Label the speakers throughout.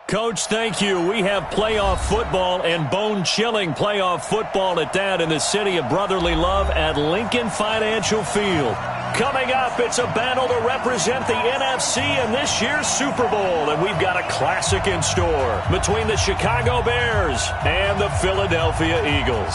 Speaker 1: Coach, thank you. We have playoff football and bone-chilling playoff football at that in the city of brotherly love at Lincoln Financial Field. Coming up, it's a battle to represent the NFC in this year's Super Bowl, and we've got a classic in store between the Chicago Bears and the Philadelphia Eagles.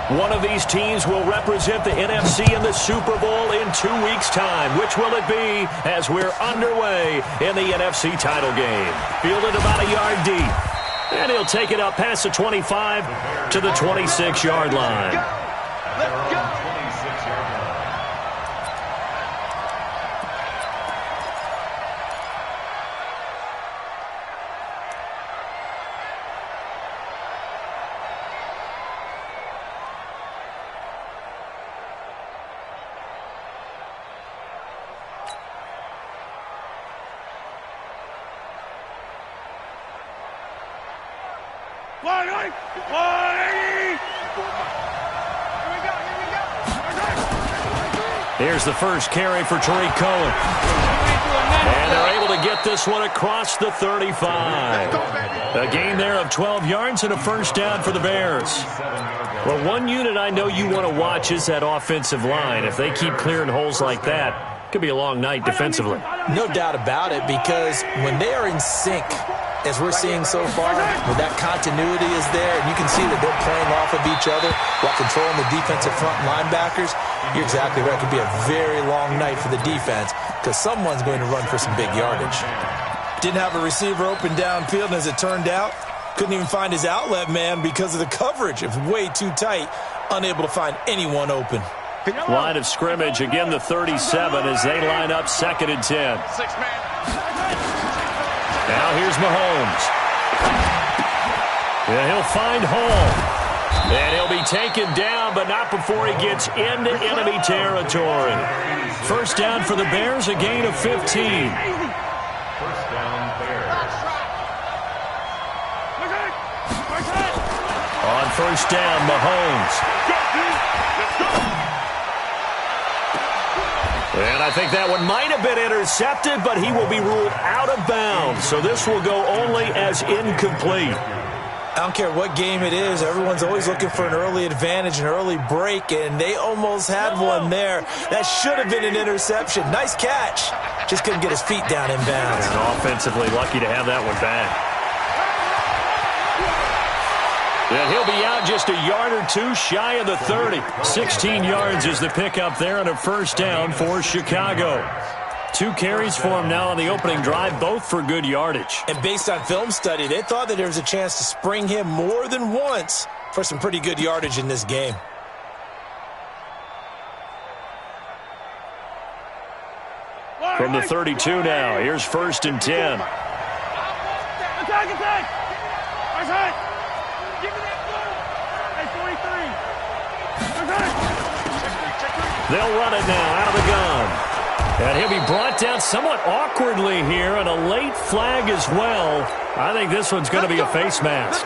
Speaker 1: One of these teams will represent the NFC in the Super Bowl in 2 weeks' time. Which will it be as we're underway in the NFC title game? Fielded about a yard deep. And he'll take it up past the 25 to the 26-yard line.
Speaker 2: Let's go.
Speaker 1: Here's the first carry for Tariq Cohen. And they're able to get this one across the 35. A gain there of 12 yards and a first down for the Bears. Well, one unit I know you want to watch is that offensive line. If they keep clearing holes like that, it could be a long night defensively.
Speaker 3: No doubt about it, because when they are in sync, as we're seeing so far, where that continuity is there, and you can see that they're playing off of each other while controlling the defensive front linebackers, you're exactly right. It could be a very long night for the defense because someone's going to run for some big yardage. Didn't have a receiver open downfield, and as it turned out, couldn't even find his outlet man because of the coverage. It was way too tight, unable to find anyone open.
Speaker 1: Line of scrimmage, again the 37 as they line up 2nd and 10. Now here's Mahomes. Yeah, he'll find Hall. And he'll be taken down, but not before he gets into enemy territory. First down for the Bears, a gain of 15.
Speaker 2: First down, Bears.
Speaker 1: On first down, Mahomes. And I think that one might have been intercepted, but he will be ruled out of bounds. So this will go only as incomplete.
Speaker 3: I don't care what game it is. Everyone's always looking for an early advantage, an early break, and they almost had one there. That should have been an interception. Nice catch. Just couldn't get his feet down in bounds.
Speaker 1: And offensively lucky to have that one back. And he'll be out just a yard or two shy of the 30. 16 yards is the pickup there and a first down for Chicago. 2 carries for him now on the opening drive, both for good yardage.
Speaker 3: And based on film study, they thought that there was a chance to spring him more than once for some pretty good yardage in this game.
Speaker 1: From the 32 now, here's 1st and 10. They'll run it now out of the gun. And he'll be brought down somewhat awkwardly here, and a late flag as well. I think this one's going to be a face mask.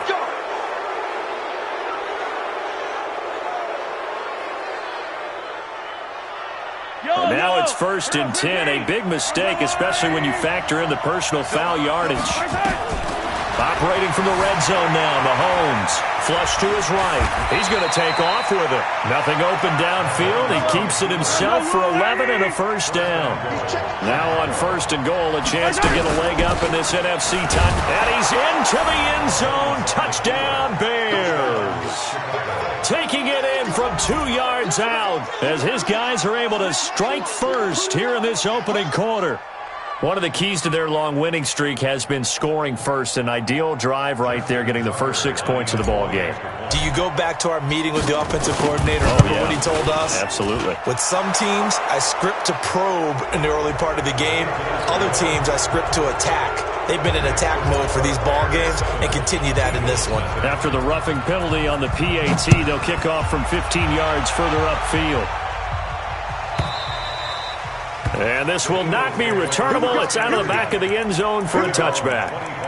Speaker 1: And now it's 1st and 10. A big mistake, especially when you factor in the personal foul yardage. Operating from the red zone now, Mahomes. Flush to his right. He's going to take off with it. Nothing open downfield. He keeps it himself for 11 and a first down. Now on 1st and goal, a chance to get a leg up in this NFC title. And he's into the end zone. Touchdown, Bears. Taking it in from 2 yards out as his guys are able to strike first here in this opening quarter. One of the keys to their long winning streak has been scoring first. An ideal drive right there, getting the first 6 points of the ball game.
Speaker 3: Do you go back to our meeting with the offensive coordinator? Remember what he told us?
Speaker 1: Absolutely.
Speaker 3: With some teams, I script to probe in the early part of the game. Other teams, I script to attack. they've been in attack mode for these ball games and continue that in this one.
Speaker 1: After the roughing penalty on the PAT, they'll kick off from 15 yards further upfield. And this will not be returnable. It's out of the back of the end zone for a touchback.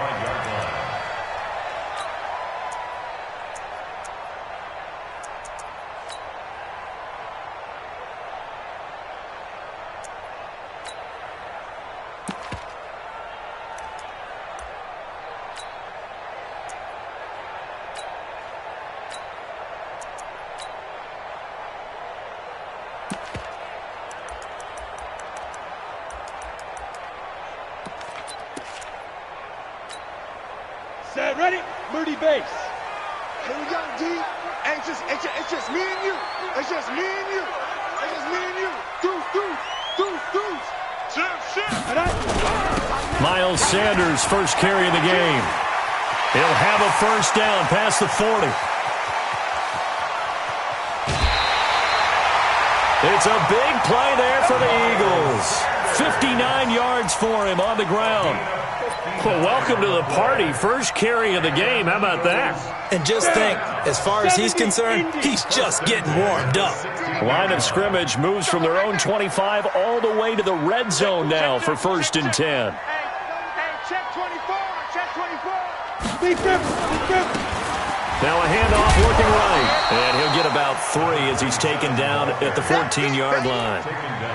Speaker 2: Set, ready? Moody base. Here we go, D. Hey, it's just me and you. It's just me and you. It's just me and you. Deuce.
Speaker 1: Miles Sanders, first carry of the game. He'll have a first down past the 40. It's a big play there for the Eagles. 59 yards for him on the ground. Well, welcome to the party. First carry of the game. How about that?
Speaker 3: And just think, as far as he's concerned, he's just getting warmed up.
Speaker 1: Line of scrimmage moves from their own 25 all the way to the red zone now for 1st and 10.
Speaker 2: Check 24. Be careful.
Speaker 1: Now a handoff working right. And he'll get about 3 as he's taken down at the 14-yard line.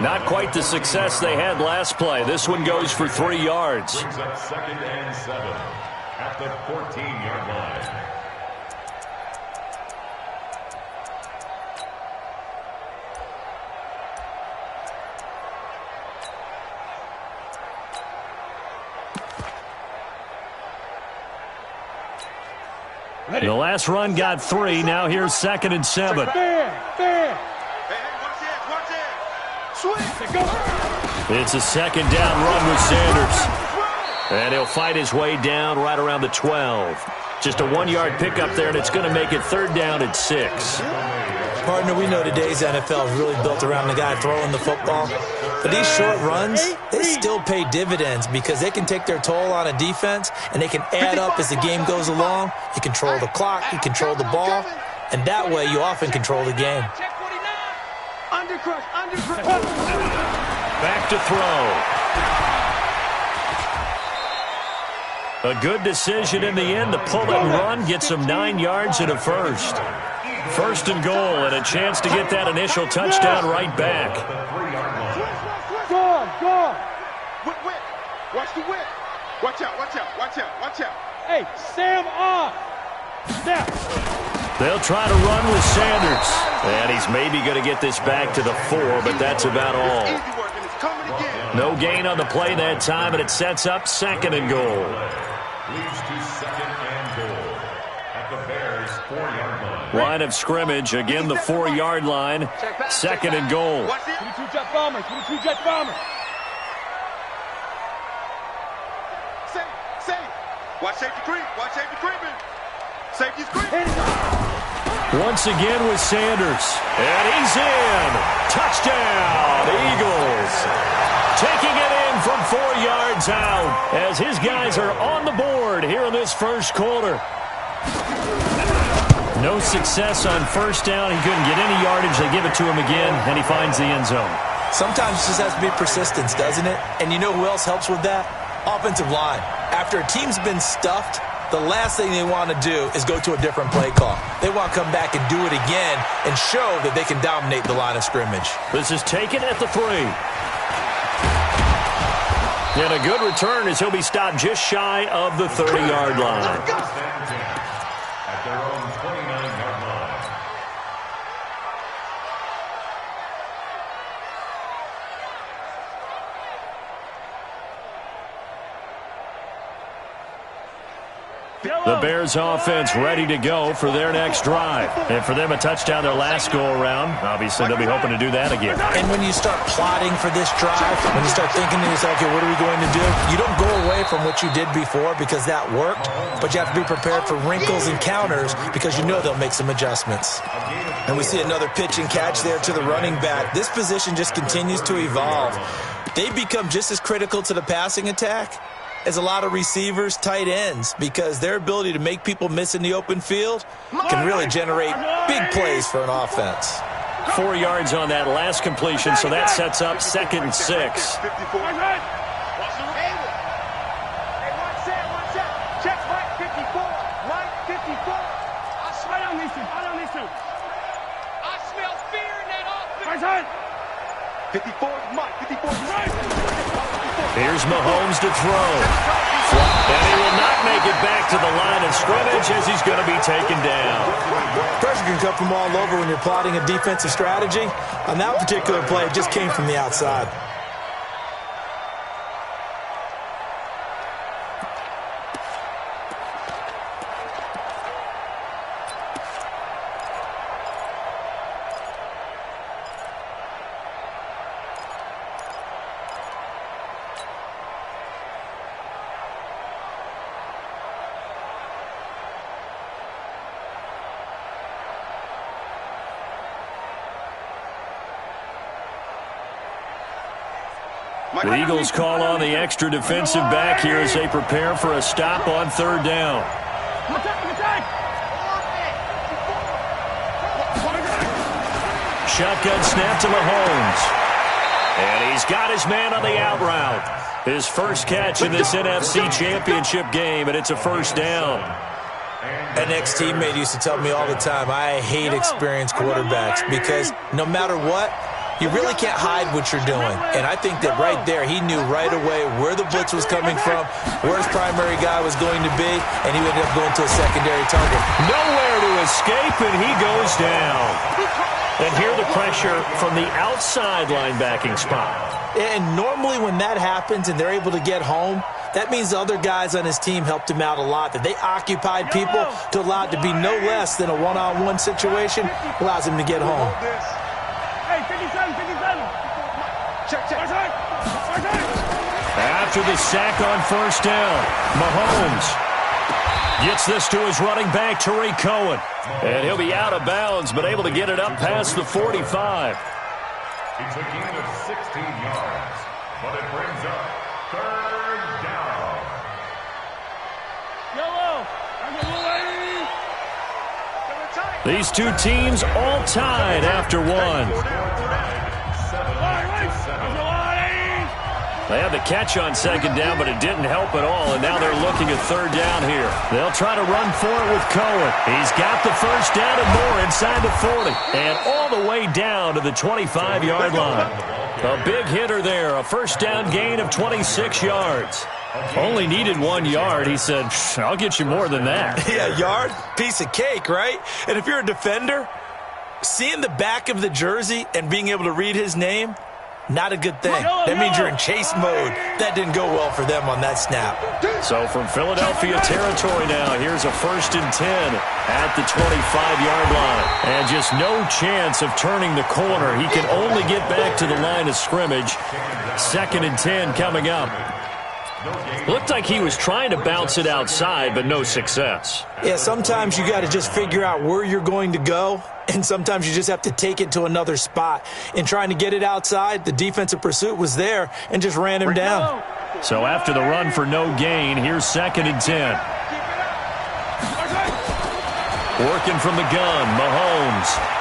Speaker 1: Not quite the success they had last play. This one goes for 3 yards.
Speaker 4: Brings up 2nd and 7 at the 14-yard line.
Speaker 1: The last run got 3. Now here's 2nd and 7.
Speaker 2: Fair.
Speaker 1: It's a 2nd down run with Sanders. And he'll fight his way down right around the 12. Just a 1-yard pickup there, and it's going to make it 3rd down at 6.
Speaker 3: Partner, we know today's NFL is really built around the guy throwing the football. But these short runs, they still pay dividends because they can take their toll on a defense, and they can add up as the game goes along. You control the clock, you control the ball, and that way you often control the game.
Speaker 2: Undercrush.
Speaker 1: Back to throw. A good decision in the end to pull and run, gets him 9 yards and a first. 1st and goal, and a chance to get that initial touchdown right back.
Speaker 2: Go. Whip. Watch the whip. Watch out. Hey, Sam off. Snap.
Speaker 1: They'll try to run with Sanders. And he's maybe going to get this back to the 4, but that's about all. No gain on the play that time, and it sets up 2nd and goal.
Speaker 4: Leads to 2nd and goal at the Bears' 4-yard line.
Speaker 1: Line of scrimmage, again the 4-yard line. 2nd and goal.
Speaker 2: 22 jet bomber. Safe. Watch safety creeping. Safety's creeping.
Speaker 1: Once again with Sanders. And he's in. Touchdown, Eagles. Taking it in from 4 yards out as his guys are on the board here in this first quarter. No success on 1st down. He couldn't get any yardage. They give it to him again, and he finds the end zone.
Speaker 3: Sometimes it just has to be persistence, doesn't it? And you know who else helps with that? Offensive line. After a team's been stuffed, the last thing they want to do is go to a different play call. They want to come back and do it again and show that they can dominate the line of scrimmage.
Speaker 1: This is taken at the 3. And a good return as he'll be stopped just shy of the 30-yard line.
Speaker 4: At their own 29-yard line.
Speaker 1: The Bears offense ready to go for their next drive. And for them, a touchdown their last go-around. Obviously, they'll be hoping to do that again.
Speaker 3: And when you start plotting for this drive, when you start thinking to yourself, okay, what are we going to do? You don't go away from what you did before because that worked, but you have to be prepared for wrinkles and counters because you know they'll make some adjustments. And we see another pitch and catch there to the running back. This position just continues to evolve. They become just as critical to the passing attack is a lot of receivers, tight ends, because their ability to make people miss in the open field can really generate big plays for an offense.
Speaker 1: 4 yards on that last completion, so that sets up 2nd and 6. Here's Mahomes to throw. And he will not make it back to the line of scrimmage as he's going to be taken down.
Speaker 3: Pressure can come from all over when you're plotting a defensive strategy. On that particular play, it just came from the outside.
Speaker 1: The Eagles call on the extra defensive back here as they prepare for a stop on 3rd down. Shotgun snap to Mahomes. And he's got his man on the out route. His first catch in this NFC Championship game, and it's a 1st down.
Speaker 3: An ex-teammate used to tell me all the time, I hate experienced quarterbacks because no matter what, you really can't hide what you're doing. And I think that right there, he knew right away where the blitz was coming from, where his primary guy was going to be, and he ended up going to a secondary target.
Speaker 1: Nowhere to escape, and he goes down. And here the pressure from the outside linebacking spot.
Speaker 3: And normally when that happens and they're able to get home, that means the other guys on his team helped him out a lot, that they occupied people to allow it to be no less than a one-on-one situation, allows him to get home.
Speaker 1: After the sack on 1st down, Mahomes gets this to his running back, Tariq Cohen. And he'll be out of bounds, but able to get it up past the 45.
Speaker 4: It's a gain of 16 yards, but it brings up 3rd down.
Speaker 1: These two teams all tied after one. They had the catch on 2nd down, but it didn't help at all, and now they're looking at 3rd down here. They'll try to run for it with Cohen. He's got the 1st down and more inside the 40, and all the way down to the 25-yard line. A big hitter there, a 1st down gain of 26 yards. Only needed 1 yard. He said, I'll get you more than that.
Speaker 3: Yeah, yard, piece of cake, right? And if you're a defender, seeing the back of the jersey and being able to read his name, not a good thing. That means you're in chase mode. That didn't go well for them on that snap.
Speaker 1: So from Philadelphia territory now, here's a 1st and 10 at the 25-yard line. And just no chance of turning the corner. He can only get back to the line of scrimmage. 2nd and 10 coming up. Looked like he was trying to bounce it outside, but no success.
Speaker 3: Yeah, sometimes you got to just figure out where you're going to go, and sometimes you just have to take it to another spot. In trying to get it outside, the defensive pursuit was there and just ran him down.
Speaker 1: So after the run for no gain, here's 2nd and 10. Working from the gun, Mahomes.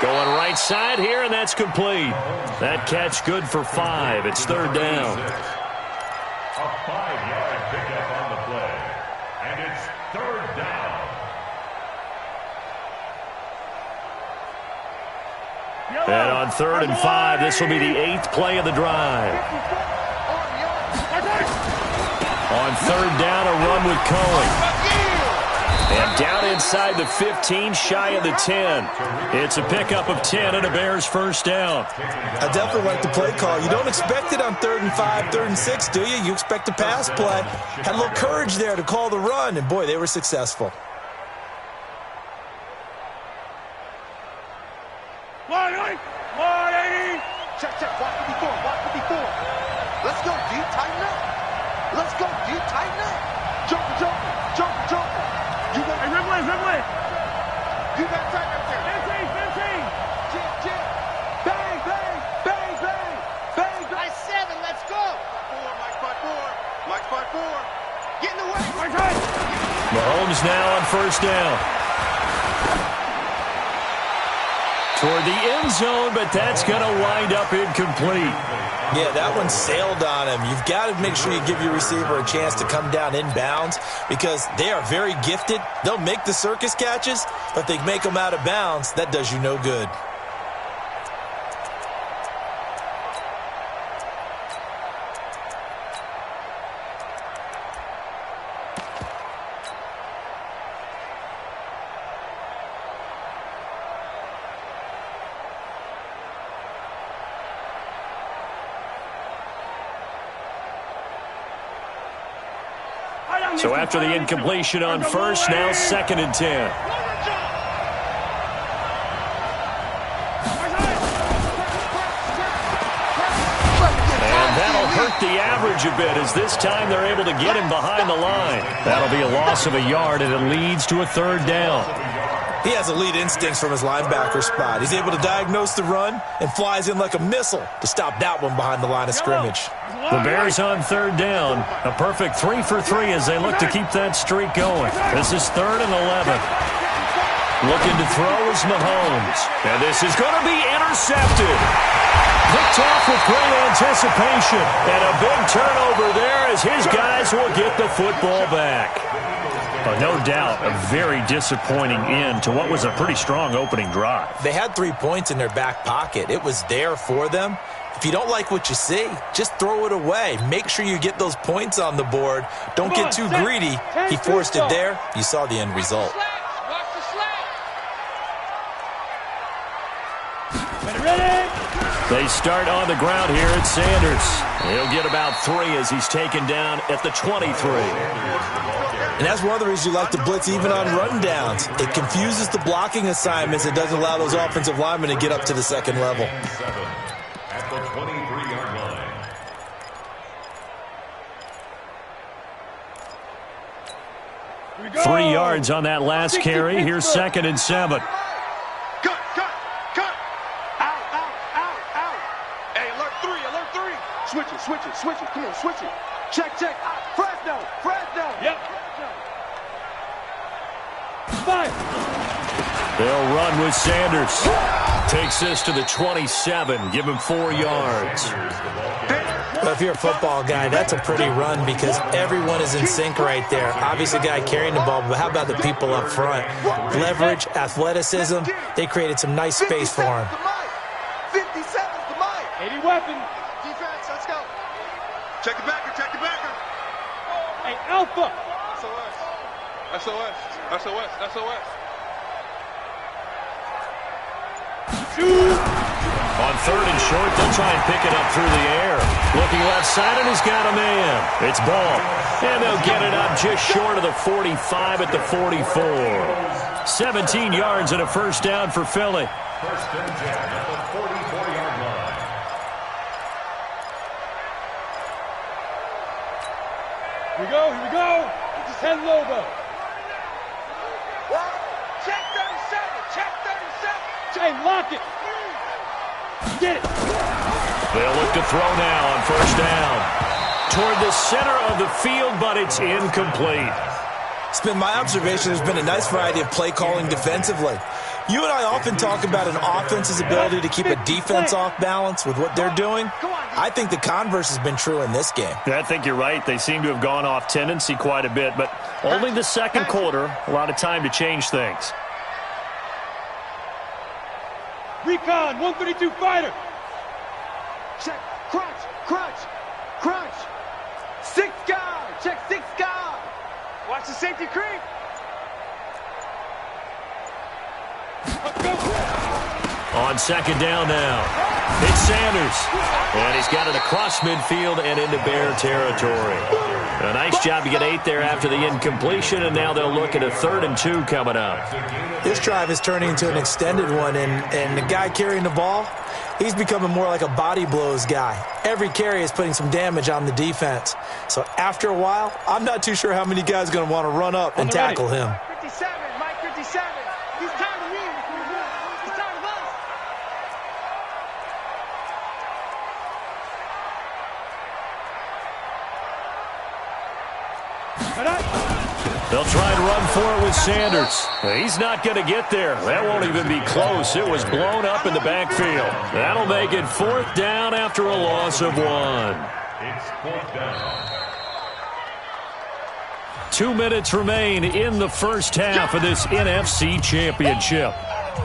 Speaker 1: Going right side here, and that's complete. That catch good for 5. It's 3rd down.
Speaker 4: A 5-yard pickup on the play, and it's 3rd down.
Speaker 1: And on 3rd and 5, this will be the 8th play of the drive. On 3rd down, a run with Cohen. And down inside the 15, shy of the 10. It's a pickup of 10 and a Bears 1st down.
Speaker 3: I definitely like the play call. You don't expect it on 3rd and 5, 3rd and 6, do you? You expect a pass play. Had a little courage there to call the run, and boy, they were successful.
Speaker 2: Check, watch 54, watch 54. Let's go, D, tighten up. Let's go, D, tighten up. Jump. You got Rimway. You got tight up there. 15. Jip. Bang. I 7, let's go.
Speaker 1: Mahomes now on first down. Toward the end zone, but that's going to wind up incomplete.
Speaker 3: Yeah, that one sailed on him. You've got to make sure you give your receiver a chance to come down inbounds because they are very gifted. They'll make the circus catches, but they make them out of bounds. That does you no good.
Speaker 1: So after the incompletion on first, now 2nd and 10. And that'll hurt the average a bit as this time they're able to get him behind the line. That'll be a loss of a yard, and it leads to a 3rd down.
Speaker 3: He has elite instincts from his linebacker spot. He's able to diagnose the run and flies in like a missile to stop that one behind the line of scrimmage.
Speaker 1: The Bears on 3rd down. A perfect 3 for 3 as they look to keep that streak going. This is 3rd and 11. Looking to throw is Mahomes. And this is going to be intercepted. Picked off with great anticipation. And a big turnover there as his guys will get the football back. No doubt a very disappointing end to what was a pretty strong opening drive.
Speaker 3: They had 3 points in their back pocket. It was there for them. If you don't like what you see, just throw it away. Make sure you get those points on the board. Don't get too greedy. He forced it there. You saw the end result.
Speaker 1: They start on the ground here at Sanders. He'll get about 3 as he's taken down at the 23.
Speaker 3: And that's one of the reasons you like to blitz even on rundowns. It confuses the blocking assignments. It doesn't allow those offensive linemen to get up to the 2nd level.
Speaker 4: At the 23-yard line.
Speaker 1: 3 yards on that last carry. Here's 2nd and 7.
Speaker 2: Cut. Out. Hey, alert 3. Switch it. Come on, switch it. Check. Fresno.
Speaker 5: Yep.
Speaker 1: They'll run with Sanders. Takes this to the 27. Give him 4 yards.
Speaker 3: But if you're a football guy, that's a pretty run because everyone is in sync right there. Obviously, the guy carrying the ball, but how about the people up front? Leverage, athleticism. They created some nice space for him.
Speaker 2: 57's the mic.
Speaker 5: 80 weapon.
Speaker 2: Defense, let's go. Check the backer.
Speaker 5: Hey, Alpha.
Speaker 2: SOS.
Speaker 1: On 3rd and short, they'll try and pick it up through the air. Looking left side, and he's got a man. It's ball. And they'll get it up just short of the 45 at the 44. 17 yards and a 1st down for Philly.
Speaker 4: 1st and 10 at the 44-yard line.
Speaker 5: Here we go. This is 10 Lobo.
Speaker 2: Check 37.
Speaker 5: Hey, lock it. Get it.
Speaker 1: They'll look to throw now on 1st down. Toward the center of the field, but it's incomplete.
Speaker 3: It's been my observation there's been a nice variety of play calling defensively. You and I often talk about an offense's ability to keep a defense off balance with what they're doing. I think the converse has been true in this game.
Speaker 1: I think you're right. They seem to have gone off tendency quite a bit, but only the 2nd quarter, a lot of time to change things.
Speaker 5: Recon, 132 fighter.
Speaker 2: Check. Crunch. 6 guard. Check 6 guard. Watch the safety creep.
Speaker 1: On 2nd down now. It's Sanders. And he's got it across midfield and into Bear territory. A nice job to get 8 there after the incompletion, and now they'll look at a 3rd and 2 coming up.
Speaker 3: This drive is turning into an extended one, and the guy carrying the ball, he's becoming more like a body blows guy. Every carry is putting some damage on the defense. So after a while, I'm not too sure how many guys are going to want to run up and tackle him.
Speaker 2: 57, Mike 57. He's tired of me. He's tired of us.
Speaker 1: They'll try and run for it with Sanders. He's not going to get there. That won't even be close. It was blown up in the backfield. That'll make it 4th down after a loss of 1.
Speaker 4: It's 4th down.
Speaker 1: 2 minutes remain in the first half of this NFC Championship.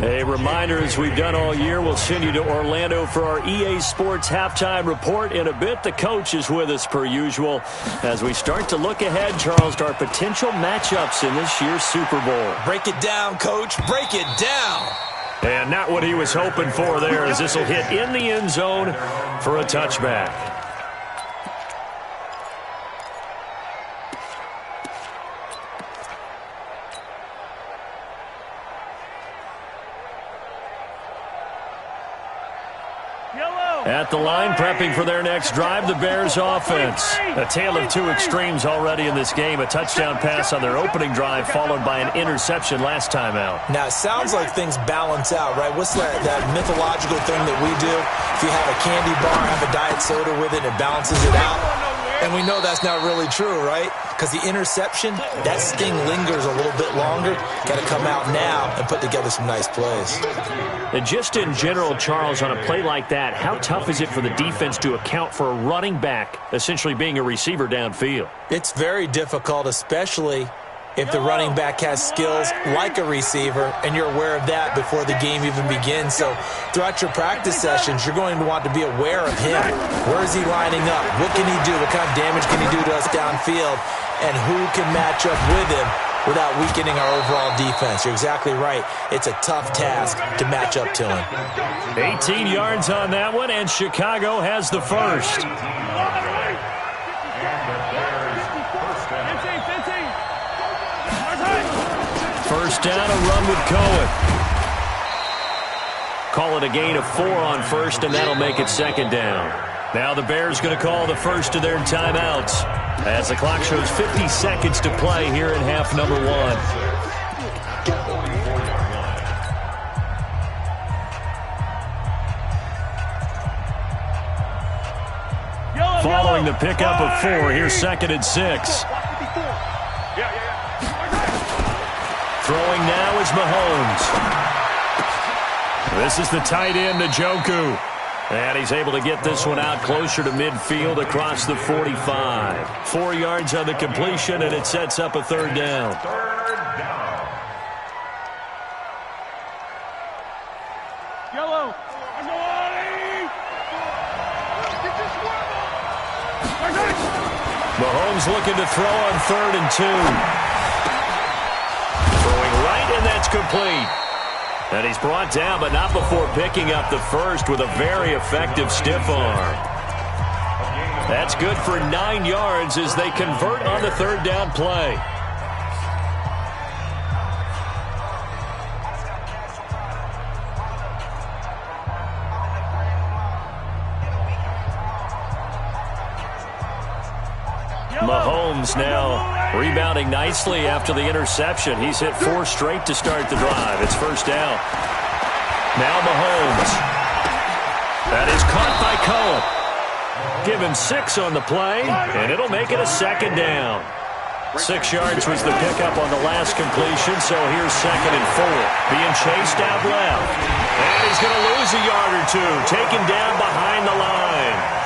Speaker 1: A reminder, as we've done all year, we'll send you to Orlando for our EA Sports Halftime Report in a bit. The coach is with us per usual as we start to look ahead, Charles, to our potential matchups in this year's Super Bowl.
Speaker 3: Break it down, Coach. Break it down.
Speaker 1: And not what he was hoping for there, as this will hit in the end zone for a touchback. At the line, prepping for their next drive, the Bears offense. A tale of two extremes already in this game. A touchdown pass on their opening drive, followed by an interception last time out.
Speaker 3: Now, it sounds like things balance out, right? What's that mythological thing that we do? If you have a candy bar, have a diet soda with it, it balances it out. And we know that's not really true, right? Because the interception, that sting lingers a little bit longer. Got to come out now and put together some nice plays.
Speaker 1: And just in general, Charles, on a play like that, how tough is it for the defense to account for a running back essentially being a receiver downfield?
Speaker 3: It's very difficult, especially if the running back has skills like a receiver, and you're aware of that before the game even begins. So throughout your practice sessions, you're going to want to be aware of him. Where is he lining up? What can he do? What kind of damage can he do to us downfield? And who can match up with him without weakening our overall defense? You're exactly right. It's a tough task to match up to him.
Speaker 1: 18 yards on that one, and Chicago has the first. First down, a run with Cohen. Call it a gain of 4 on first, and that'll make it 2nd down. Now the Bears going to call the first of their timeouts as the clock shows 50 seconds to play here in half number 1. Following the pickup of 4, here's 2nd and 6. Throwing now is Mahomes. This is the tight end, Njoku. And he's able to get this one out closer to midfield across the 45. 4 yards on the completion, and it sets up a 3rd down.
Speaker 4: 3rd down.
Speaker 5: Yellow.
Speaker 1: Mahomes looking to throw on 3rd and 2. Throwing right, and that's complete. And he's brought down, but not before picking up the first with a very effective stiff arm. That's good for 9 yards as they convert on the 3rd down play. Mahomes now rebounding nicely after the interception. He's hit 4 straight to start the drive. It's 1st down. Now Mahomes. That is caught by Cohen. Give him 6 on the play, and it'll make it a 2nd down. 6 yards was the pickup on the last completion, so here's 2nd and 4. Being chased out left. And he's going to lose a yard or 2. Taken down behind the line.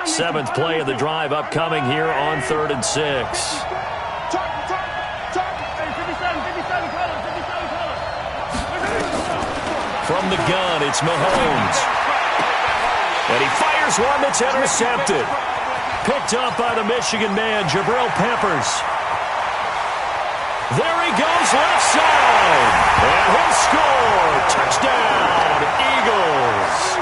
Speaker 1: Seventh play of the drive upcoming here on 3rd and 6. From the gun, it's Mahomes. And he fires one that's intercepted. Picked up by the Michigan man, Jabril Peppers. There he goes, left side. And he'll score. Touchdown, Eagles.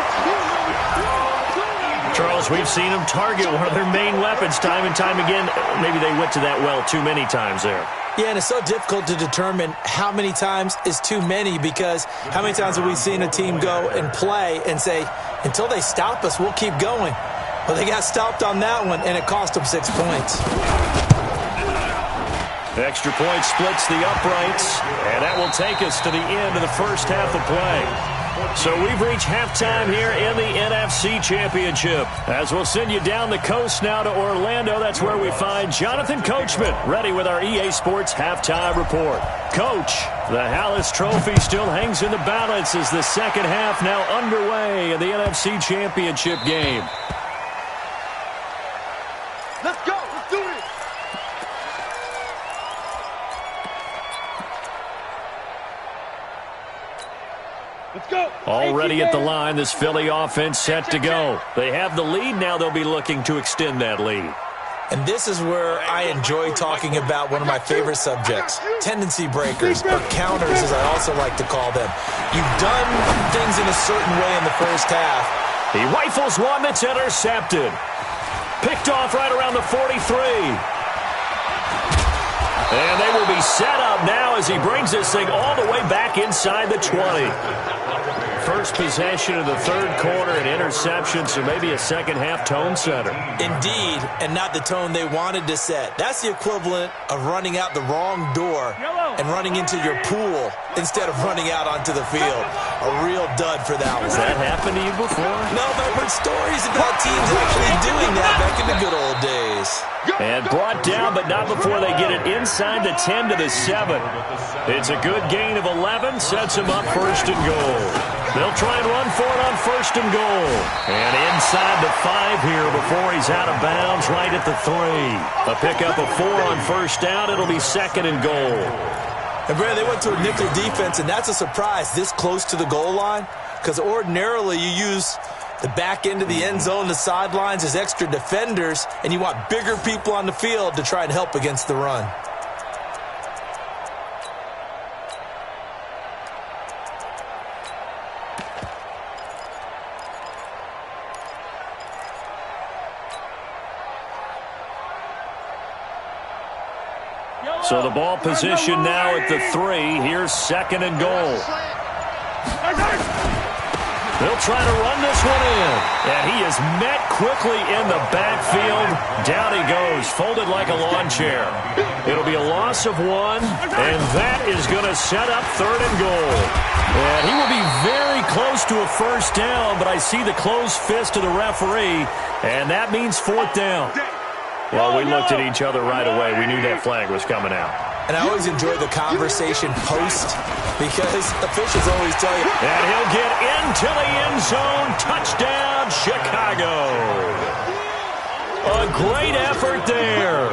Speaker 1: Charles, we've seen them target one of their main weapons time and time again. Maybe they went to that well too many times there.
Speaker 3: Yeah, and it's so difficult to determine how many times is too many, because how many times have we seen a team go and play and say, until they stop us, we'll keep going. Well, they got stopped on that one, and it cost them 6 points.
Speaker 1: Extra point splits the uprights, and that will take us to the end of the first half of play. So we've reached halftime here in the NFC Championship. As we'll send you down the coast now to Orlando, that's where we find Jonathan Coachman, ready with our EA Sports Halftime Report. Coach, the Hallis Trophy still hangs in the balance as the second half now underway in the NFC Championship game.
Speaker 2: Let's go. Let's do this.
Speaker 5: Let's go.
Speaker 1: Already at the line, this Philly offense set to go. They have the lead now. They'll be looking to extend that lead.
Speaker 3: And this is where I enjoy talking about one of my favorite subjects, tendency breakers, or counters as I also like to call them. You've done things in a certain way in the first half.
Speaker 1: He rifles one that's intercepted. Picked off right around the 43. And they will be set up now as he brings this thing all the way back inside the 20. First possession of the third quarter, an interception, so maybe a second-half tone setter.
Speaker 3: Indeed, and not the tone they wanted to set. That's the equivalent of running out the wrong door and running into your pool instead of running out onto the field. A real dud for that one.
Speaker 1: Has that happened to you before?
Speaker 3: No, but I've heard stories about teams actually doing that back in the good old days.
Speaker 1: And brought down, but not before they get it inside the 10 to the 7. It's a good gain of 11, sets them up first and goal. They'll try and run for it on first and goal. And inside the 5 here before he's out of bounds right at the 3. A pickup of 4 on first down. It'll be second and goal.
Speaker 3: And, Brad, they went to a nickel defense, and that's a surprise this close to the goal line because ordinarily you use the back end of the end zone, the sidelines as extra defenders, and you want bigger people on the field to try and help against the run.
Speaker 1: So the ball position now at the 3. Here's second and goal. They'll try to run this one in. And he is met quickly in the backfield. Down he goes, folded like a lawn chair. It'll be a loss of 1, and that is going to set up third and goal. And he will be very close to a first down, but I see the closed fist of the referee, and that means fourth down. Well, we looked at each other right away. We knew that flag was coming out.
Speaker 3: And I always enjoy the conversation post because officials always tell you.
Speaker 1: And he'll get into the end zone. Touchdown, Chicago. A great effort there.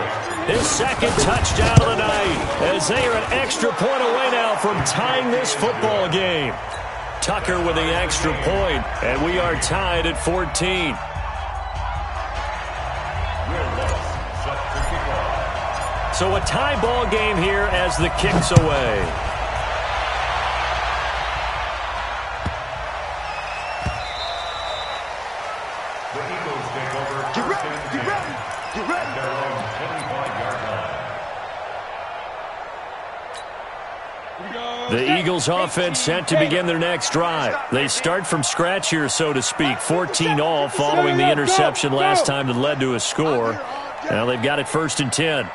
Speaker 1: His second touchdown of the night as they are an extra point away now from tying this football game. Tucker with the extra point, and we are tied at 14. So a tie ball game here as the kick's away.
Speaker 4: The Eagles take over.
Speaker 2: Get ready, get ready, get ready.
Speaker 4: Their own 25-yard line.
Speaker 1: The Eagles offense set to begin their next drive. They start from scratch here, so to speak. 14 all following the interception last time that led to a score. Now they've got it first and 10.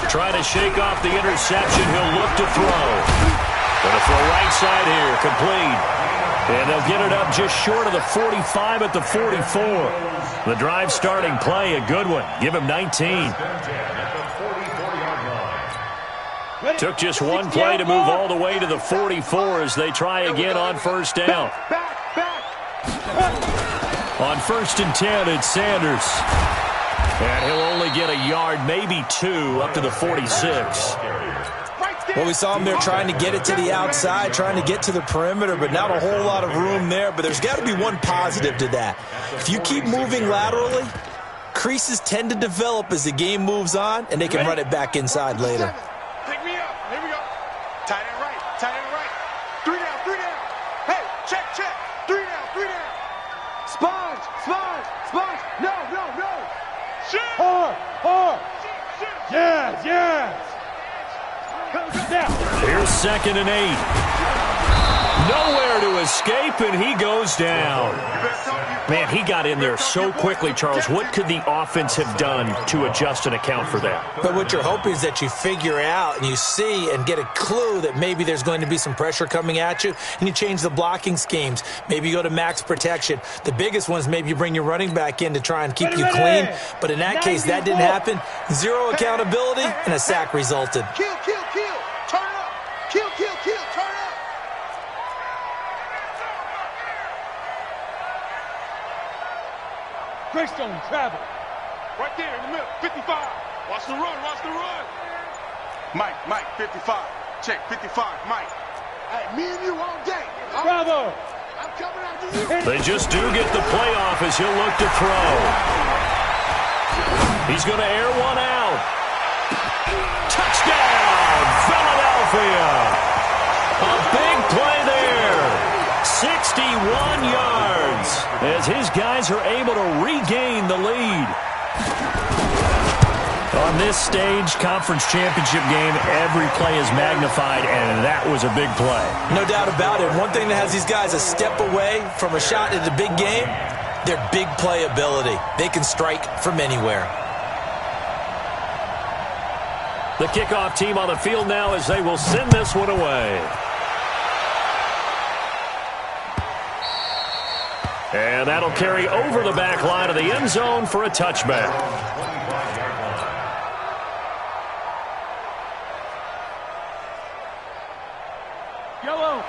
Speaker 1: Trying to shake off the interception. He'll look to throw. Going to throw right side here. Complete. And they'll get it up just short of the 45 at the 44. The drive starting play, a good one. Give him 19. Took just one play to move all the way to the 44 as they try again on first down. On first and 10, it's Sanders. And he'll only get a yard, maybe 2, up to the 46.
Speaker 3: Well, we saw him there trying to get it to the outside, trying to get to the perimeter, but not a whole lot of room there. But there's got to be one positive to that. If you keep moving laterally, creases tend to develop as the game moves on, and they can run it back inside later.
Speaker 2: Pick me up. Here we go. Tight end right. Tight end right. 3 down, 3 down. Hey, check, check. 3 down, 3 down. Sponge, sponge, sponge. No, no, no. Shit.
Speaker 5: Hard, hard. Yes, yes.
Speaker 1: Here's second and 8. Nowhere to escape, and he goes down. Man, he got in there so quickly, Charles. What could the offense have done to adjust and account for that?
Speaker 3: But what you're hoping is that you figure out and you see and get a clue that maybe there's going to be some pressure coming at you, and you change the blocking schemes. Maybe you go to max protection. The biggest one is maybe you bring your running back in to try and keep you clean. But in that case, that didn't happen. Zero accountability, and a sack resulted.
Speaker 2: Kill, kill, kill. Turn up. Kill, kill, kill. Turn up.
Speaker 5: Greystone, travel.
Speaker 2: Right there in the middle. 55. Watch the run. Watch the run. Mike, 55. Check, 55. Mike. Hey, me and you all day.
Speaker 5: Bravo.
Speaker 2: I'm coming after you.
Speaker 1: They just do get the playoff as he'll look to throw. He's going to air one out. Touchdown, Philadelphia. A big play there. 61 yards as his guys are able to regain the lead. On this stage, conference championship game, every play is magnified, and that was a big play.
Speaker 3: No doubt about it. One thing that has these guys a step away from a shot at the big game, their big play ability. They can strike from anywhere.
Speaker 1: The kickoff team on the field now as they will send this one away. And that'll carry over the back line of the end zone for a touchback.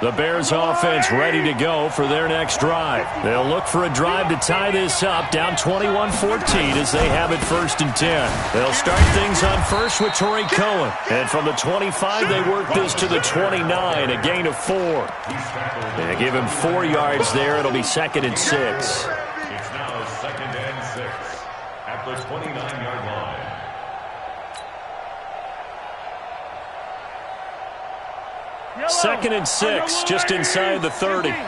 Speaker 1: The Bears offense ready to go for their next drive. They'll look for a drive to tie this up, down 21-14 as they have it 1st and 10. They'll start things on first with Torrey Cohen. And from the 25, they work this to the 29, a gain of 4. They give him 4 yards there. It'll be 2nd and 6.
Speaker 4: It's now 2nd and 6 at the 29-yard line.
Speaker 1: Second and 6, just inside the 30.
Speaker 2: Let's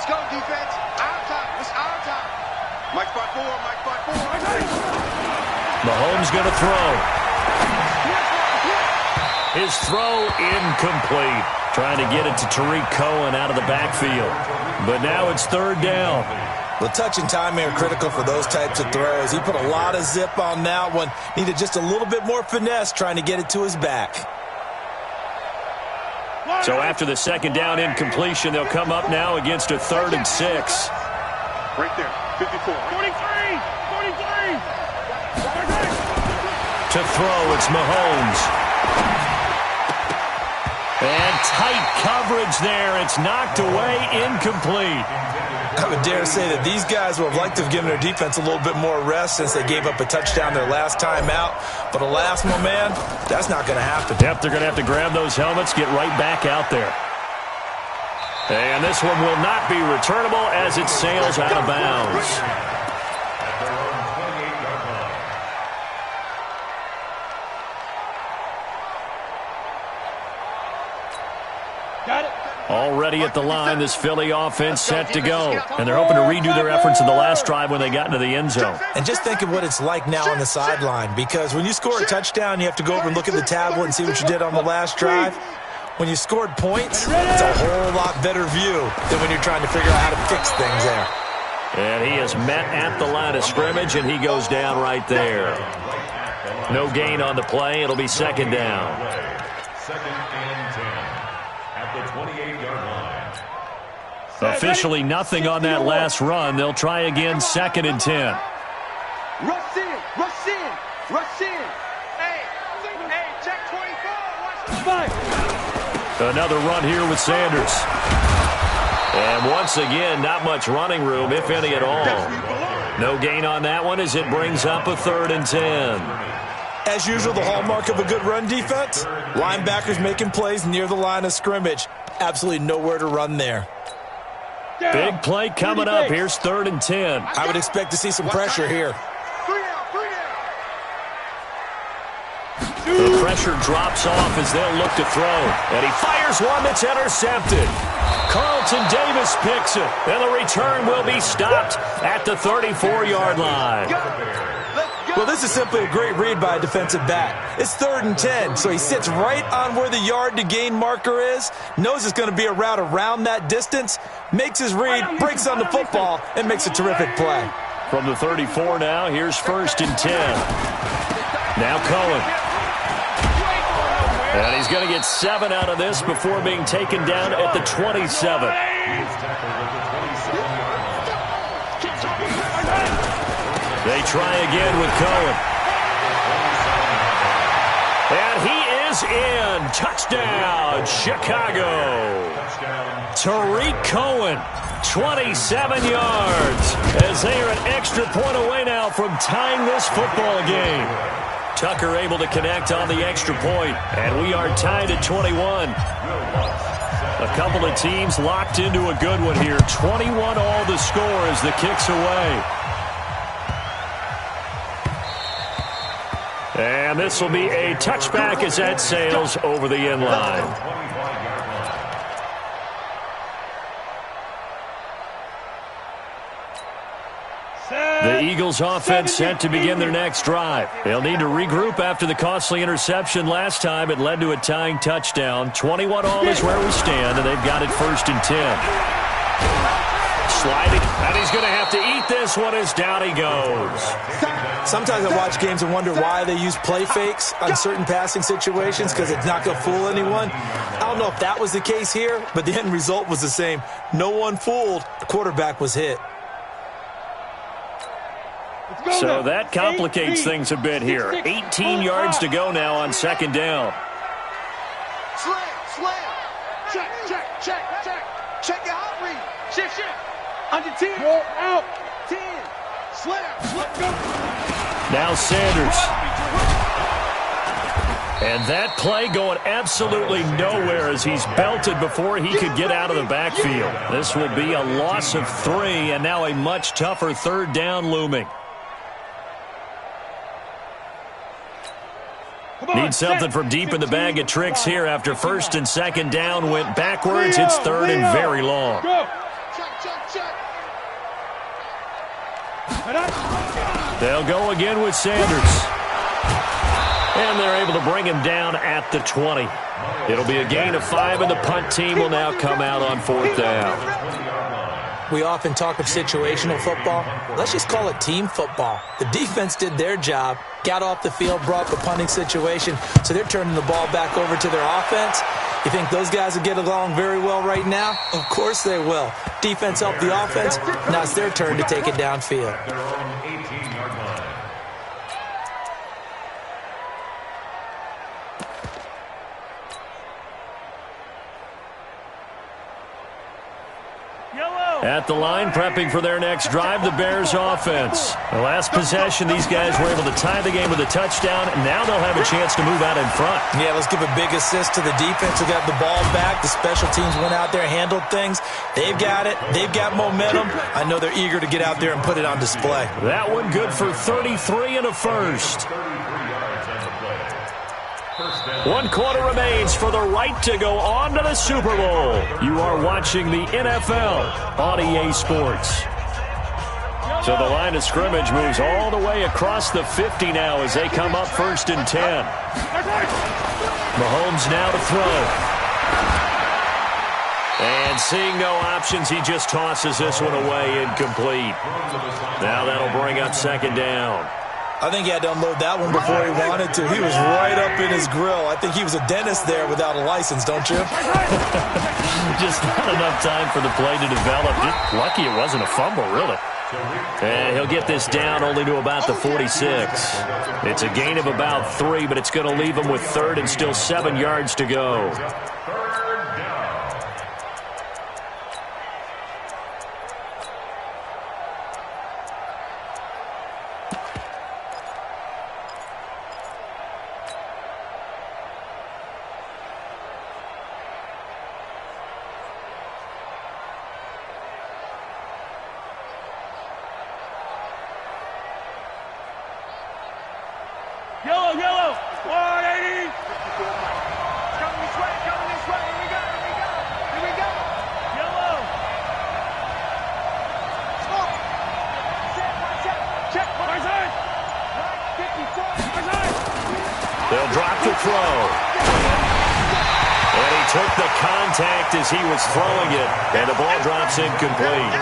Speaker 2: go, defense. Our time. It's our time. Mike 5-4. Mike 5-4.
Speaker 1: Mahomes going to throw. His throw incomplete. Trying to get it to Tariq Cohen out of the backfield. But now it's 3rd down.
Speaker 3: The touch and time are critical for those types of throws. He put a lot of zip on that one. Needed just a little bit more finesse trying to get it to his back.
Speaker 1: So after the 2nd down incompletion, they'll come up now against a 3rd and 6.
Speaker 2: Right there. 54.
Speaker 5: 43.
Speaker 1: To throw, it's Mahomes. And tight coverage there. It's knocked away, incomplete.
Speaker 3: I would dare say that these guys would have liked to have given their defense a little bit more rest since they gave up a touchdown their last time out. But alas, my man, that's not going to happen.
Speaker 1: Yep, they're going to have to grab those helmets, get right back out there. And this one will not be returnable as it sails out of bounds.
Speaker 5: Got it.
Speaker 1: Already at the line, this Philly offense set to go. And they're hoping to redo their efforts in the last drive when they got into the end zone.
Speaker 3: And just think of what it's like now on the sideline, because when you score a touchdown, you have to go over and look at the tablet and see what you did on the last drive. When you scored points, it's a whole lot better view than when you're trying to figure out how to fix things there.
Speaker 1: And he is met at the line of scrimmage, and he goes down right there. No gain on the play. It'll be 2nd down.
Speaker 4: 2nd and 10 at the 28-yard line.
Speaker 1: Officially nothing on that last run. They'll try again 2nd and 10.
Speaker 2: Rush in. Rush in. Rush in. Hey, check 24. Watch the
Speaker 1: Another run here with Sanders. And once again, not much running room, if any at all. No gain on that one as it brings up a 3rd and 10.
Speaker 3: As usual, the hallmark of a good run defense, linebackers making plays near the line of scrimmage. Absolutely nowhere to run there.
Speaker 1: Big play coming up. Here's 3rd and 10.
Speaker 3: I would expect to see some pressure here.
Speaker 1: The pressure drops off as they'll look to throw. And he fires one that's intercepted. Carlton Davis picks it. And the return will be stopped at the 34-yard line.
Speaker 2: Let's go.
Speaker 3: Well, this is simply a great read by a defensive back. It's 3rd and 10, so he sits right on where the yard to gain marker is, knows it's going to be a route around that distance, makes his read, breaks on the football, and makes a terrific play.
Speaker 1: From the 34 now, here's 1st and 10. Now Cohen. And he's going to get 7 out of this before being taken down at the 27. They try again with Cohen. And he is in. Touchdown, Chicago. Tariq Cohen, 27 yards, as they are an extra point away now from tying this football game. Tucker able to connect on the extra point, and we are tied at 21. A couple of teams locked into a good one here. 21 all the score as the kick's away. And this will be a touchback as that sails over the end line. The Eagles offense set to begin their next drive. They'll need to regroup after the costly interception last time. It led to a tying touchdown. 21 all is where we stand, and they've got it 1st and 10. Sliding, and he's going to have to eat this one as down he goes.
Speaker 3: Sometimes I watch games and wonder why they use play fakes on certain passing situations, because it's not going to fool anyone. I don't know if that was the case here, but the end result was the same. No one fooled. The quarterback was hit.
Speaker 1: So that complicates things a bit here. 18 yards to go now on 2nd down.
Speaker 2: Slam, slam. Check, check, check, check. Check your hot read. Shift, shift. Under 10.
Speaker 5: Go out.
Speaker 2: 10. Slam, slam. Go.
Speaker 1: Now Sanders. And that play going absolutely nowhere as he's belted before he could get out of the backfield. This will be a loss of 3, and now a much tougher 3rd down looming. Need something from deep in the bag of tricks here after 1st and 2nd down went backwards. It's 3rd and very long. They'll go again with Sanders. And they're able to bring him down at the 20. It'll be a gain of 5, and the punt team will now come out on 4th down.
Speaker 3: We often talk of situational football. Let's just call it team football. The defense did their job, got off the field, brought the punting situation, so they're turning the ball back over to their offense. You think those guys will get along very well right now? Of course they will. Defense helped the offense. Now it's their turn to take it downfield.
Speaker 1: At the line, prepping for their next drive, the Bears offense. The last possession, these guys were able to tie the game with a touchdown, and now they'll have a chance to move out in front.
Speaker 3: Yeah, let's give a big assist to the defense who got the ball back. The special teams went out there, handled things. They've got it. They've got momentum. I know they're eager to get out there and put it on display.
Speaker 1: That one good for 33 and a first. 1 quarter remains for the right to go on to the Super Bowl. You are watching the NFL on EA Sports. So the line of scrimmage moves all the way across the 50 now as they come up 1st and 10. Mahomes now to throw. And seeing no options, he just tosses this one away incomplete. Now that'll bring up 2nd down.
Speaker 3: I think he had to unload that one before he wanted to. He was right up in his grill. I think he was a dentist there without a license, don't you?
Speaker 1: Just not enough time for the play to develop. Just lucky it wasn't a fumble, really. And he'll get this down only to about the 46. It's a gain of about 3, but it's going to leave him with 3rd and still 7 yards to go.
Speaker 5: Yellow, yellow. 180. It's coming this way, coming this way. Here we go, here we go. Here we go. Yellow. Smoke. Watch out. Check. Right side.
Speaker 1: back to throw. And he took the contact as he was throwing it, and the ball drops incomplete.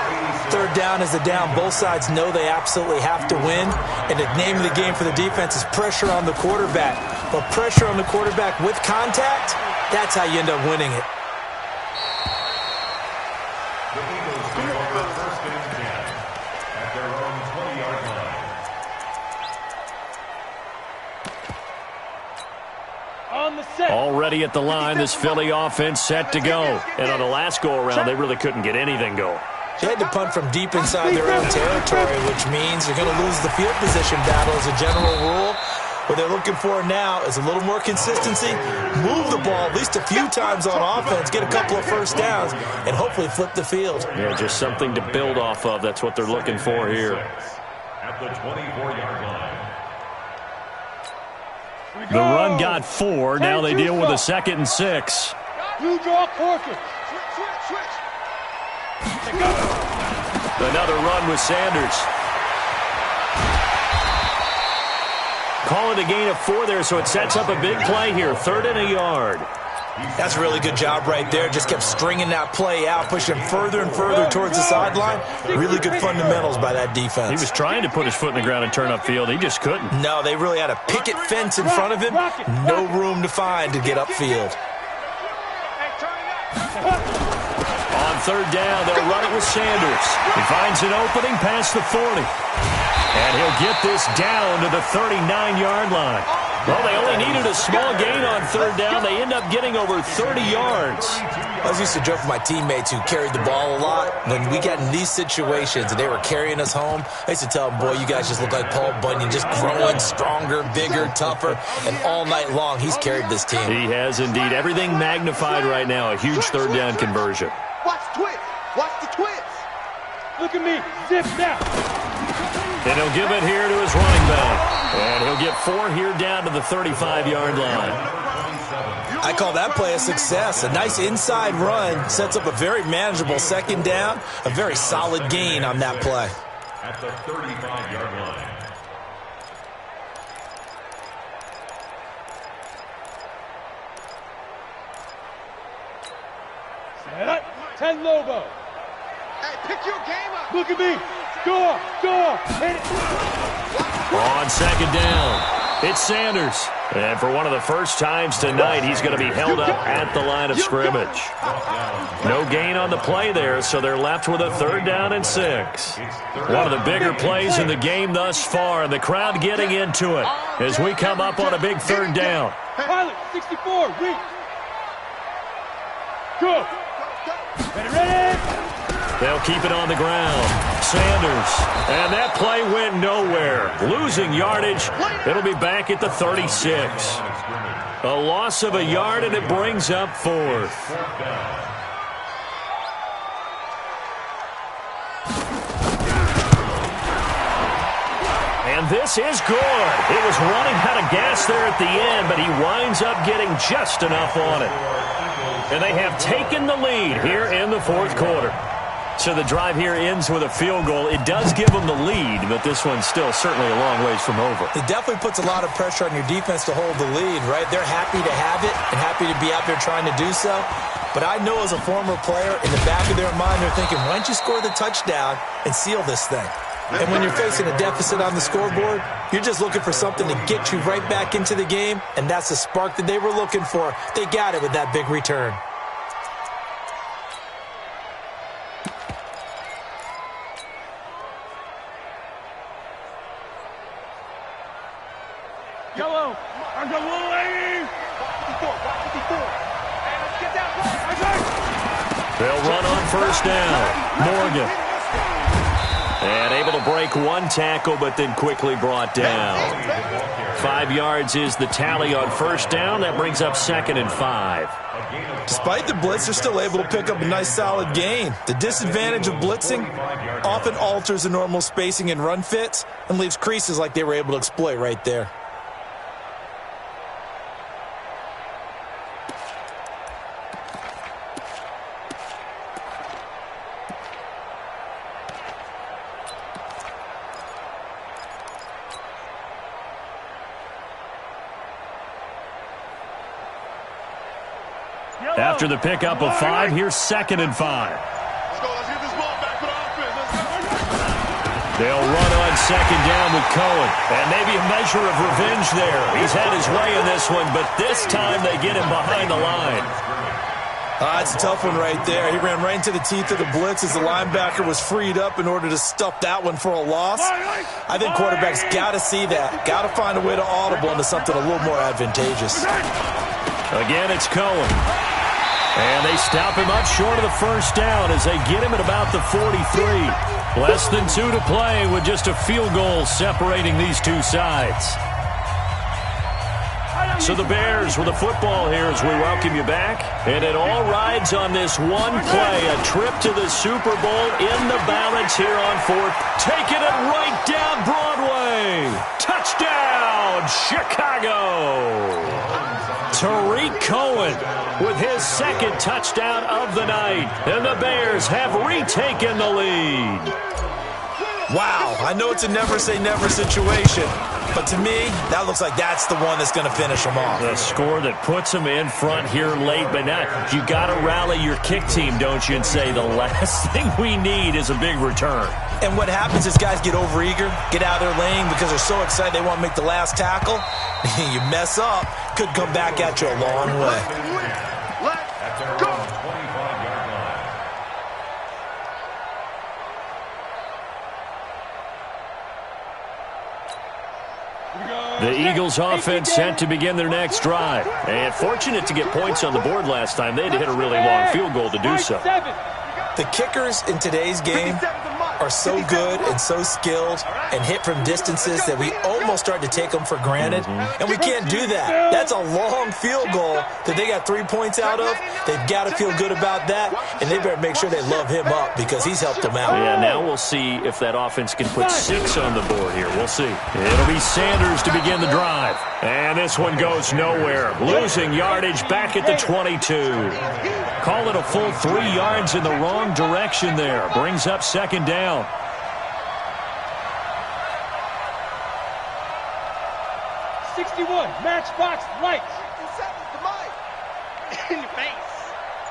Speaker 3: Third down is a down. Both sides know they absolutely have to win, and the name of the game for the defense is pressure on the quarterback. But pressure on the quarterback with contact, that's how you end up winning it.
Speaker 4: The Eagles take over first and 10 at their own 20-yard line.
Speaker 5: On the set.
Speaker 1: Already at the line, this Philly offense set to go. And on the last go-around, they really couldn't get anything going.
Speaker 3: They had to punt from deep inside their own territory, which means they're going to lose the field position battle as a general rule. What they're looking for now is a little more consistency, move the ball at least a few times on offense, get a couple of first downs, and hopefully flip the field.
Speaker 1: Yeah, just something to build off of. That's what they're looking for here.
Speaker 4: At the 24-yard line.
Speaker 1: The run got 4. Now they deal with a 2nd and 6.
Speaker 5: You draw quarter. Switch.
Speaker 1: Another run with Sanders. Call it a gain of 4 there, so it sets up a big play here. 3rd and a yard.
Speaker 3: That's a really good job right there. Just kept stringing that play out, pushing him further and further towards the sideline. Really good fundamentals by that defense.
Speaker 1: He was trying to put his foot in the ground and turn upfield. He just couldn't.
Speaker 3: No, they really had a picket fence in front of him. No room to find to get upfield.
Speaker 1: On 3rd down, they'll run it with Sanders. He finds an opening past the 40. And he'll get this down to the 39-yard line. Well, they only needed a small gain on 3rd down. They end up getting over 30 yards.
Speaker 3: I used to joke with my teammates who carried the ball a lot. When we got in these situations and they were carrying us home, I used to tell them, boy, you guys just look like Paul Bunyan, just growing stronger, bigger, tougher. And all night long, he's carried this team.
Speaker 1: He has indeed. Everything magnified right now. A huge 3rd down conversion.
Speaker 2: Watch twist. Watch the twist.
Speaker 5: Look at me. Zip now.
Speaker 1: And he'll give it here to his running back. And he'll get 4 here down to the 35-yard line.
Speaker 3: I call that play a success. A nice inside run sets up a very manageable 2nd down. A very solid gain on that play.
Speaker 4: At the 35-yard line.
Speaker 5: Set up. 10 Lobo.
Speaker 2: Hey, pick your game up.
Speaker 5: Look at me. Go. Hit it.
Speaker 1: On 2nd down, it's Sanders. And for one of the first times tonight, he's going to be held up at the line of scrimmage. No gain on the play there, so they're left with a 3rd down and 6. One of the bigger plays in the game thus far, and the crowd getting into it as we come up on a big 3rd down.
Speaker 5: Pilot, 64, reach. Go. Ready.
Speaker 1: They'll keep it on the ground. Sanders. And that play went nowhere. Losing yardage. It'll be back at the 36. A loss of a yard, and it brings up 4th. And this is good. It was running out of gas there at the end, but he winds up getting just enough on it. And they have taken the lead here in the 4th quarter. So the drive here ends with a field goal. It does give them the lead, but this one's still certainly a long ways from over.
Speaker 3: It definitely puts a lot of pressure on your defense to hold the lead, right? They're happy to have it and happy to be out there trying to do so. But I know as a former player, in the back of their mind, they're thinking, why don't you score the touchdown and seal this thing? And when you're facing a deficit on the scoreboard, you're just looking for something to get you right back into the game, and that's the spark that they were looking for. They got it with that big return.
Speaker 5: Yellow. I'm the little lady.
Speaker 2: 54. Hey, let's get that ball.
Speaker 1: They'll run on 1st down. Morgan. And able to break one tackle, but then quickly brought down. 5 yards is the tally on 1st down. That brings up 2nd and 5.
Speaker 3: Despite the blitz, they're still able to pick up a nice solid gain. The disadvantage of blitzing often alters the normal spacing and run fits and leaves creases like they were able to exploit right there.
Speaker 1: After the pickup of 5, here's 2nd and 5.
Speaker 2: Let's go. Let's get this ball back for the offense. Let's go.
Speaker 1: They'll run on 2nd down with Cohen. And maybe a measure of revenge there. He's had his way in this one, but this time they get him behind the line.
Speaker 3: It's a tough one right there. He ran right into the teeth of the blitz as the linebacker was freed up in order to stuff that one for a loss. I think quarterbacks got to see that. Got to find a way to audible into something a little more advantageous.
Speaker 1: Again, it's Cohen. And they stop him up short of the first down as they get him at about the 43. Less than 2 to play with just a field goal separating these two sides. So the Bears with the football here as we welcome you back. And it all rides on this one play. A trip to the Super Bowl in the balance here on 4th. Taking it right down Broadway. Touchdown, Chicago. Tariq Cohen with his 2nd touchdown of the night. And the Bears have retaken the lead.
Speaker 3: Wow, I know it's a never-say-never situation, but to me, that looks like that's the one that's going to finish them off.
Speaker 1: The score that puts them in front here late, but now you got to rally your kick team, don't you, and say the last thing we need is a big return.
Speaker 3: And what happens is guys get overeager, get out of their lane because they're so excited they want to make the last tackle. You mess up, could come back at you a long way.
Speaker 2: Let's go.
Speaker 1: The Eagles offense set to begin their next drive. And fortunate to get points on the board last time. They had to hit a really long field goal to do so.
Speaker 3: The kickers in today's game are so good and so skilled and hit from distances that we almost start to take them for granted. And we can't do that. That's a long field goal that they got 3 points out of. They've got to feel good about that, and they better make sure they love him up because he's helped them out.
Speaker 1: Yeah, now we'll see if that offense can put 6 on the board here. We'll see. It'll be Sanders to begin the drive. And this one goes nowhere. Losing yardage back at the 22. Call it a full 3 yards in the wrong direction there. Brings up 2nd down.
Speaker 5: Matchbox lights.
Speaker 2: In your face.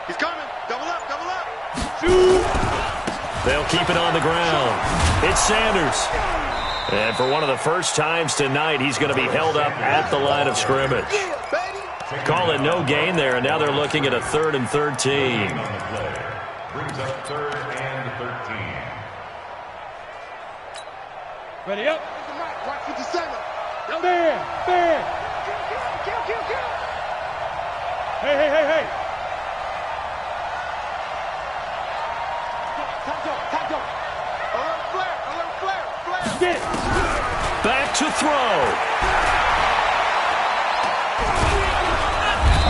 Speaker 2: He's coming. Double up, double up.
Speaker 1: They'll keep it on the ground. It's Sanders. And for one of the first times tonight, he's going to be held up at the line of scrimmage. Call it no gain there, and now they're looking at a 3rd and 13.
Speaker 4: Brings up 3rd and 13.
Speaker 5: Ready up.
Speaker 2: Watch 57.
Speaker 5: Bam. Kill. Hey.
Speaker 2: Time go. Alert flare.
Speaker 5: Get it.
Speaker 1: Back to throw.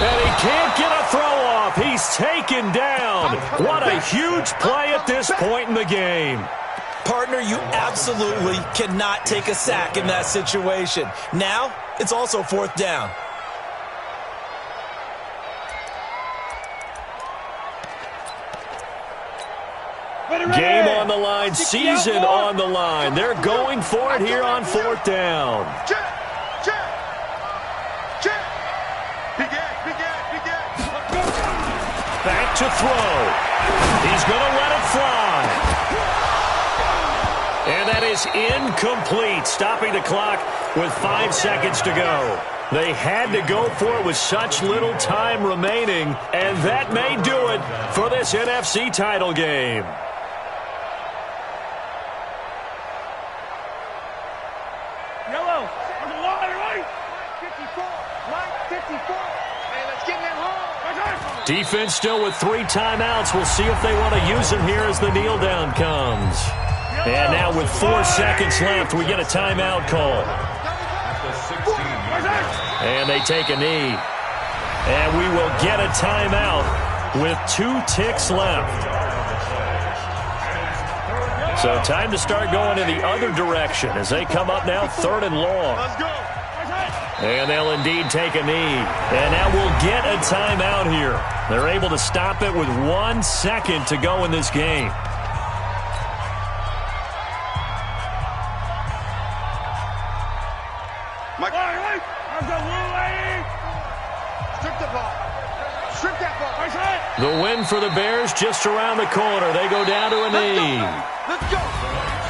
Speaker 1: And he can't get a throw off. He's taken down. What a huge play at this point in the game.
Speaker 3: Partner, you absolutely cannot take a sack in that situation. Now, it's also 4th down.
Speaker 1: Game on the line, season on the line. They're going for it here on 4th down.
Speaker 2: Check.
Speaker 1: Back to throw. He's going to let it fly. And that is incomplete, stopping the clock with 5 seconds to go. They had to go for it with such little time remaining, and that may do it for this NFC title game.
Speaker 5: Yellow. On the line, right? 54. Right 54.
Speaker 2: Hey, let's get in that hole.
Speaker 1: Defense still with 3 timeouts. We'll see if they want to use them here as the kneel down comes. And now with 4 seconds left, we get a timeout call. And they take a knee. And we will get a timeout with 2 ticks left. So time to start going in the other direction as they come up now 3rd and long.
Speaker 2: Let's go.
Speaker 1: And they'll indeed take a knee. And now we'll get a timeout here. They're able to stop it with 1 second to go in this game.
Speaker 2: Mike. Strip the ball. Strip that ball.
Speaker 1: The win for the Bears just around the corner. They go down to a knee.
Speaker 2: Let's go.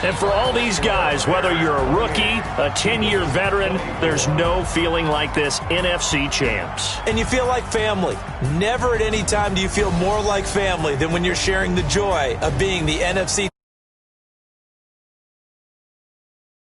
Speaker 1: And for all these guys, whether you're a rookie, a 10-year veteran, there's no feeling like this NFC champs.
Speaker 3: And you feel like family. Never at any time do you feel more like family than when you're sharing the joy of being the NFC